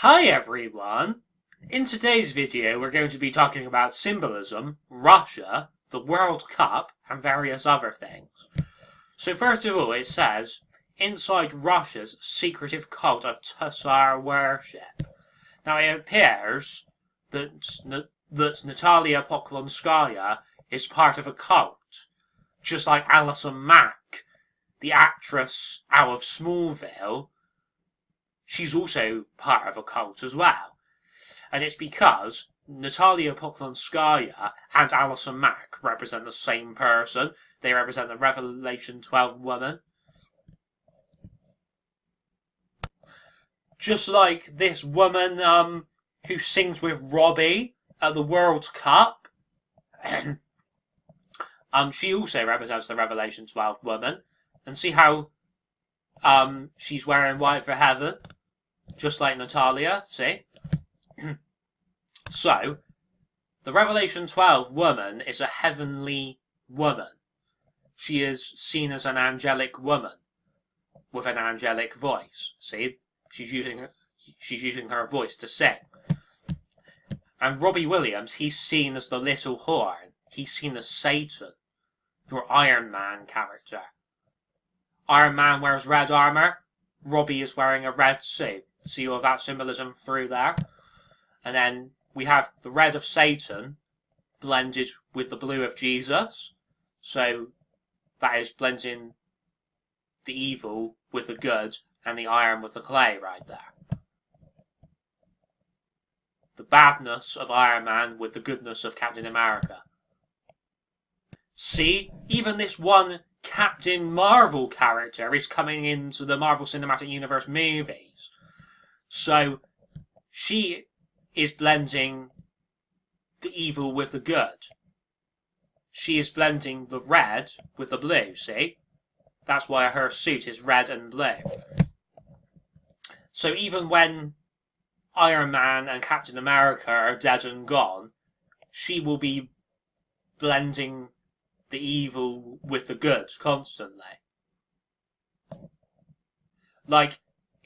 Hi everyone! In today's video we're going to be talking about symbolism, Russia, the World Cup, and various other things. So first of all it says, inside Russia's secretive cult of Tsar worship. Now it appears that Natalia Poklonskaya is part of a cult, just like Alison Mack, the actress out of Smallville. She's also part of a cult as well. And it's because Natalia Poklonskaya and Alison Mack represent the same person. They represent the Revelation 12 woman. Just like this woman who sings with Robbie at the World Cup. She also represents the Revelation 12 woman. And see how she's wearing white for heaven? Just like Natalia, see? So, the Revelation 12 woman is a heavenly woman. She is seen as an angelic woman with an angelic voice. See? She's using her voice to sing. And Robbie Williams, he's seen as the little horn. He's seen as Satan, your Iron Man character. Iron Man wears red armor. Robbie is wearing a red suit. See all of that symbolism through there? And then we have the red of Satan blended with the blue of Jesus. So that is blending the evil with the good and the iron with the clay right there. The badness of Iron Man with the goodness of Captain America. See, even this one Captain Marvel character is coming into the Marvel Cinematic Universe movies. So, she is blending the evil with the good. She is blending the red with the blue, see? That's why her suit is red and blue. So even when Iron Man and Captain America are dead and gone, she will be blending the evil with the good constantly. Like,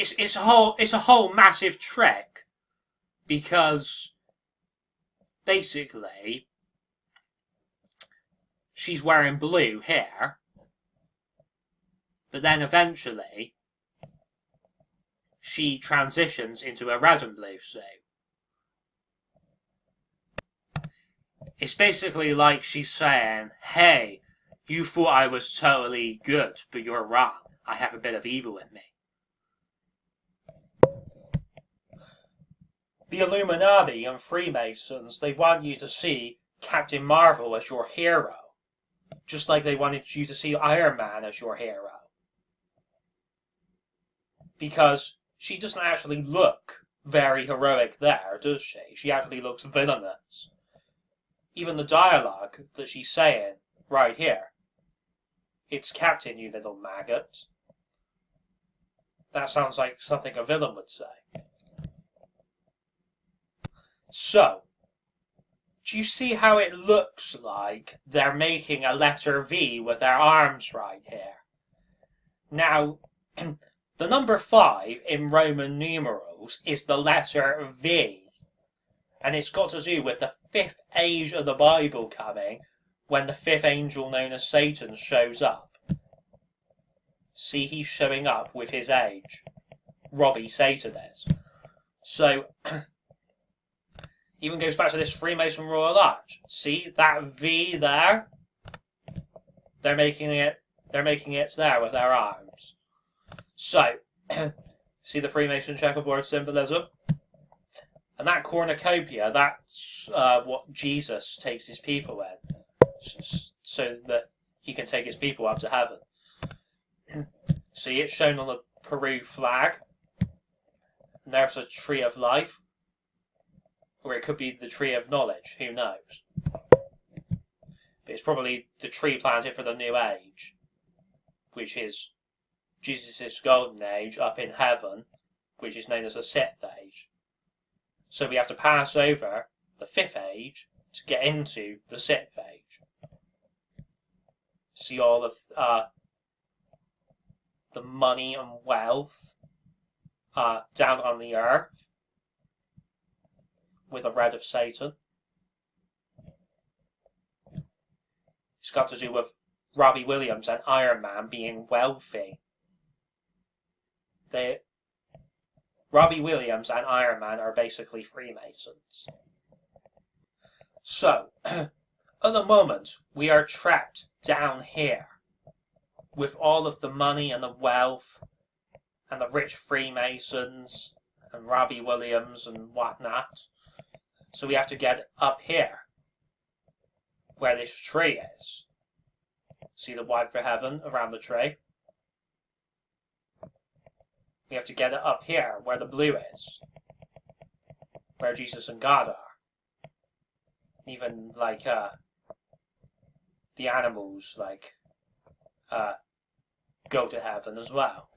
it's a whole massive trick, because basically she's wearing blue here, but then eventually she transitions into a red and blue suit. It's basically like she's saying, hey, you thought I was totally good, but you're wrong. I have a bit of evil in me. The Illuminati and Freemasons, they want you to see Captain Marvel as your hero. Just like they wanted you to see Iron Man as your hero. Because she doesn't actually look very heroic there, does she? She actually looks villainous. Even the dialogue that she's saying right here. It's Captain, you little maggot. That sounds like something a villain would say. So, do you see how it looks like they're making a letter V with their arms right here? Now, the number 5 in Roman numerals is the letter V. And it's got to do with the 5th age of the Bible coming, when the 5th angel known as Satan shows up. See, he's showing up with his age. Robbie Satan is. So, even goes back to this Freemason Royal Arch. See that V there? They're making it there with their arms. So, see the Freemason checkerboard symbolism? And that cornucopia, that's what Jesus takes his people in. So that he can take his people up to heaven. See, it's shown on the Peru flag. And there's a tree of life. Or it could be the tree of knowledge, who knows. But it's probably the tree planted for the new age, which is Jesus' golden age up in heaven, which is known as the 6th age. So we have to pass over the 5th age to get into the 6th age. See all of the money and wealth down on the earth with a red of Satan. It's got to do with Robbie Williams and Iron Man being wealthy. Robbie Williams and Iron Man are basically Freemasons. So, at the moment, we are trapped down here with all of the money and the wealth and the rich Freemasons and Robbie Williams and whatnot. So we have to get up here, where this tree is. See the wide for heaven around the tree? We have to get it up here, where the blue is. Where Jesus and God are. Even, like, the animals, like, go to heaven as well.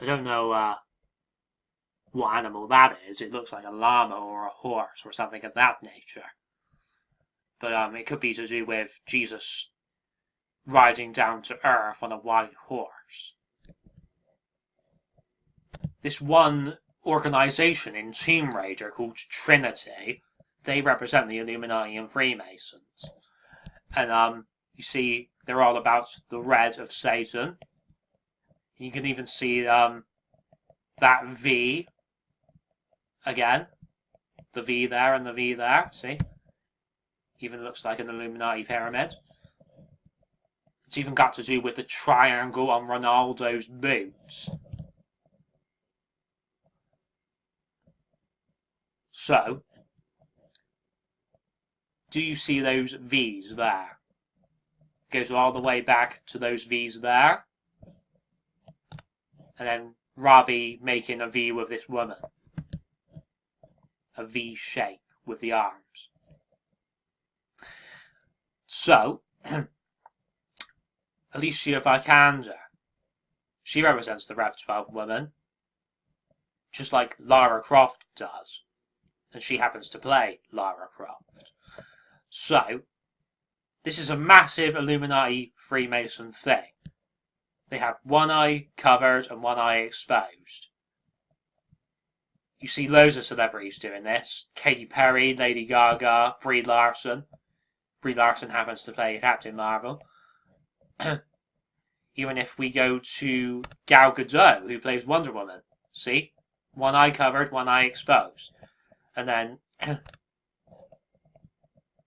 I don't know, what animal that is. It looks like a llama or a horse or something of that nature. But, it could be to do with Jesus riding down to earth on a white horse. This one organisation in Tomb Raider called Trinity, they represent the Illuminati and Freemasons. And you see, they're all about the red of Satan. You can even see that V again. The V there and the V there, see? Even looks like an Illuminati pyramid. It's even got to do with the triangle on Ronaldo's boots. So, do you see those V's there? Goes all the way back to those V's there. And then Robbie making a V with this woman. A V shape with the arms. So, Alicia Vikander, she represents the Rev 12 woman, just like Lara Croft does. And she happens to play Lara Croft. So, this is a massive Illuminati Freemason thing. They have one eye covered and one eye exposed. You see loads of celebrities doing this. Katy Perry, Lady Gaga, Brie Larson. Brie Larson happens to play Captain Marvel. Even if we go to Gal Gadot, who plays Wonder Woman. See? One eye covered, one eye exposed. And then,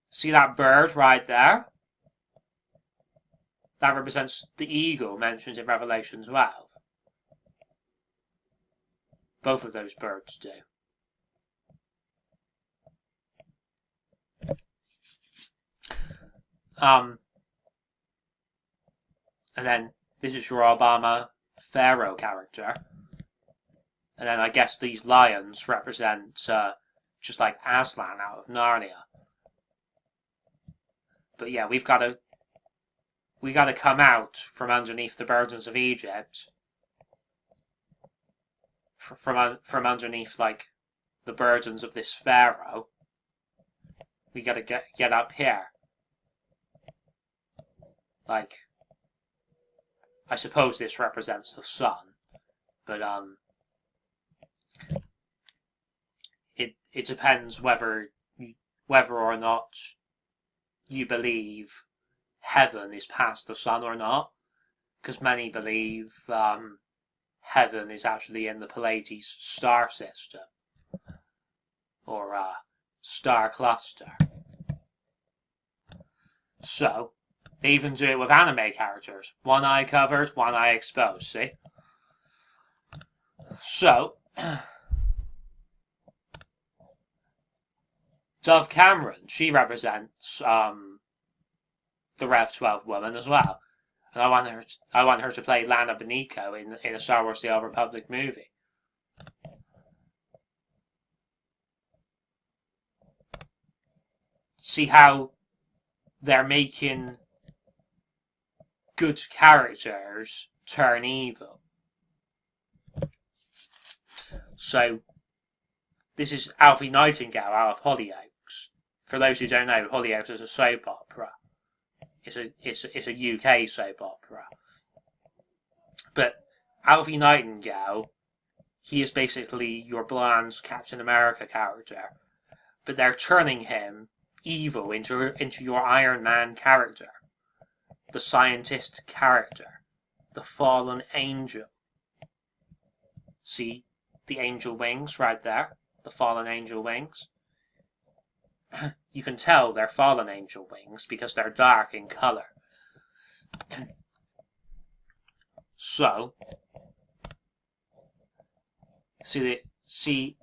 see that bird right there? That represents the eagle mentioned in Revelation 12. Both of those birds do. And then, this is your Obama Pharaoh character. And then I guess these lions represent, just like Aslan out of Narnia. But yeah, we got to come out from underneath the burdens of Egypt. From underneath, like, the burdens of this Pharaoh. We got to get up here. Like, I suppose this represents the sun, but it depends whether or not you believe heaven is past the sun or not, because many believe heaven is actually in the Pleiades star system, or star cluster. So, they even do it with anime characters. One eye covered, one eye exposed, see? So, Dove Cameron, she represents the Rev 12 woman as well. And I want her to play Lana Beniko in a Star Wars The Old Republic movie. See how they're making good characters turn evil. So, this is Alfie Nightingale out of Hollyoaks. For those who don't know, Hollyoaks is a soap opera. It's a UK soap opera. But Alfie Nightingale, he is basically your bland Captain America character, but they're turning him evil into your Iron Man character, the scientist character, the fallen angel. See the angel wings right there, the fallen angel wings? You can tell they're fallen angel wings because they're dark in colour. So, see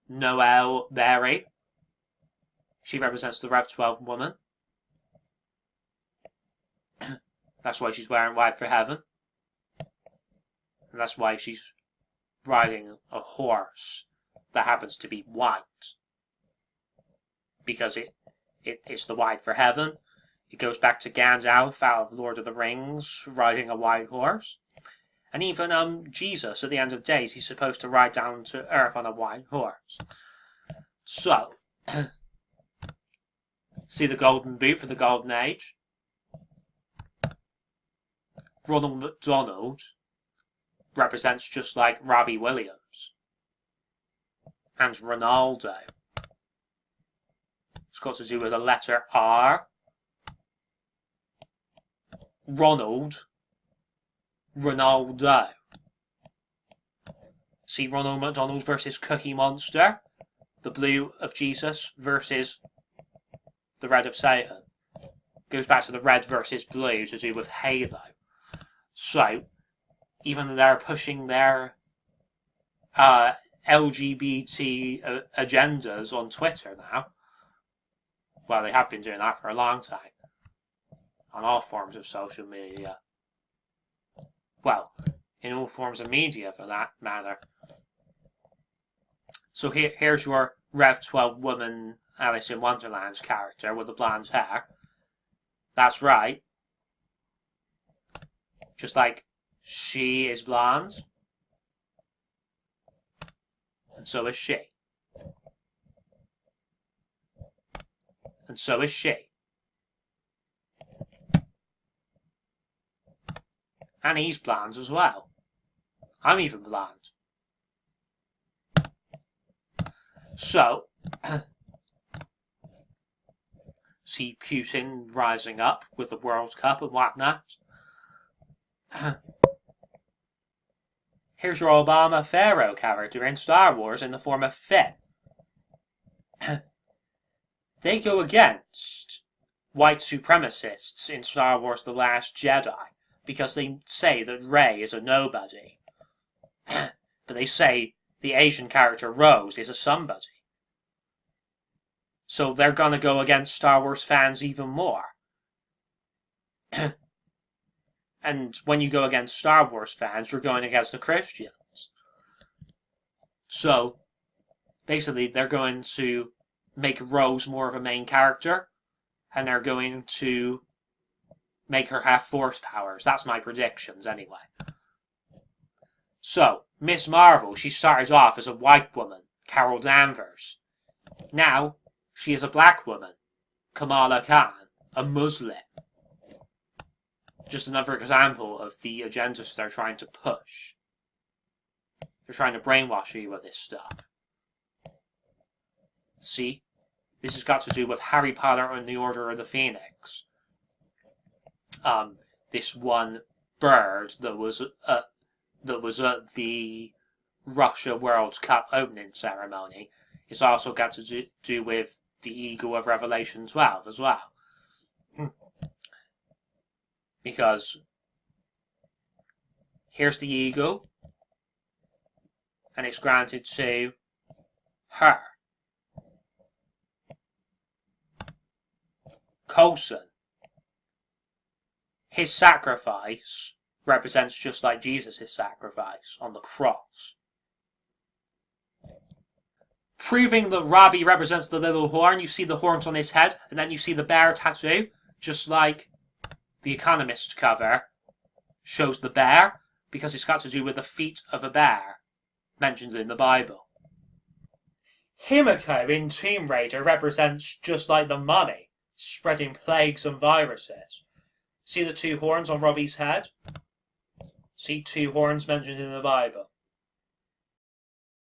Noelle Berry? She represents the Rev 12 woman. That's why she's wearing white for heaven. And that's why she's riding a horse that happens to be white. Because it's the white for heaven. It goes back to Gandalf out of Lord of the Rings, riding a white horse. And even Jesus, at the end of the days, he's supposed to ride down to earth on a white horse. So, see the golden boot for the golden age? Ronald McDonald represents just like Robbie Williams. And Ronaldo. It's got to do with the letter R. Ronald. Ronaldo. See Ronald McDonald versus Cookie Monster. The blue of Jesus versus the red of Satan. Goes back to the red versus blue to do with Halo. So, even though they're pushing their LGBT agendas on Twitter now, well, they have been doing that for a long time. On all forms of social media. Well, in all forms of media for that matter. So here's your Rev 12 woman Alice in Wonderland character with the blonde hair. That's right. Just like she is blonde. And so is she. And so is she. And he's blonde as well. I'm even blonde. So, see Putin rising up with the World Cup and whatnot. Here's your Obama Pharaoh character in Star Wars in the form of Finn. They go against white supremacists in Star Wars The Last Jedi because they say that Rey is a nobody. But they say the Asian character Rose is a somebody. So they're going to go against Star Wars fans even more. And when you go against Star Wars fans, you're going against the Christians. So, basically, they're going to make Rose more of a main character, and they're going to make her have force powers. That's my predictions, anyway. So, Miss Marvel, she started off as a white woman, Carol Danvers. Now, she is a black woman, Kamala Khan, a Muslim. Just another example of the agendas they're trying to push. They're trying to brainwash you with this stuff. See? This has got to do with Harry Potter and the Order of the Phoenix. This one bird that was at the Russia World Cup opening ceremony. It's also got to do with the Eagle of Revelation 12 as well. Because here's the eagle, and it's granted to her. Coulson, his sacrifice represents just like Jesus' sacrifice on the cross. Proving that Robbie represents the little horn, you see the horns on his head, and then you see the bear tattoo, just like the Economist cover shows the bear, because it's got to do with the feet of a bear, mentioned in the Bible. Himiko in Tomb Raider represents just like the mummy, spreading plagues and viruses. See the two horns on Robbie's head? See two horns mentioned in the Bible.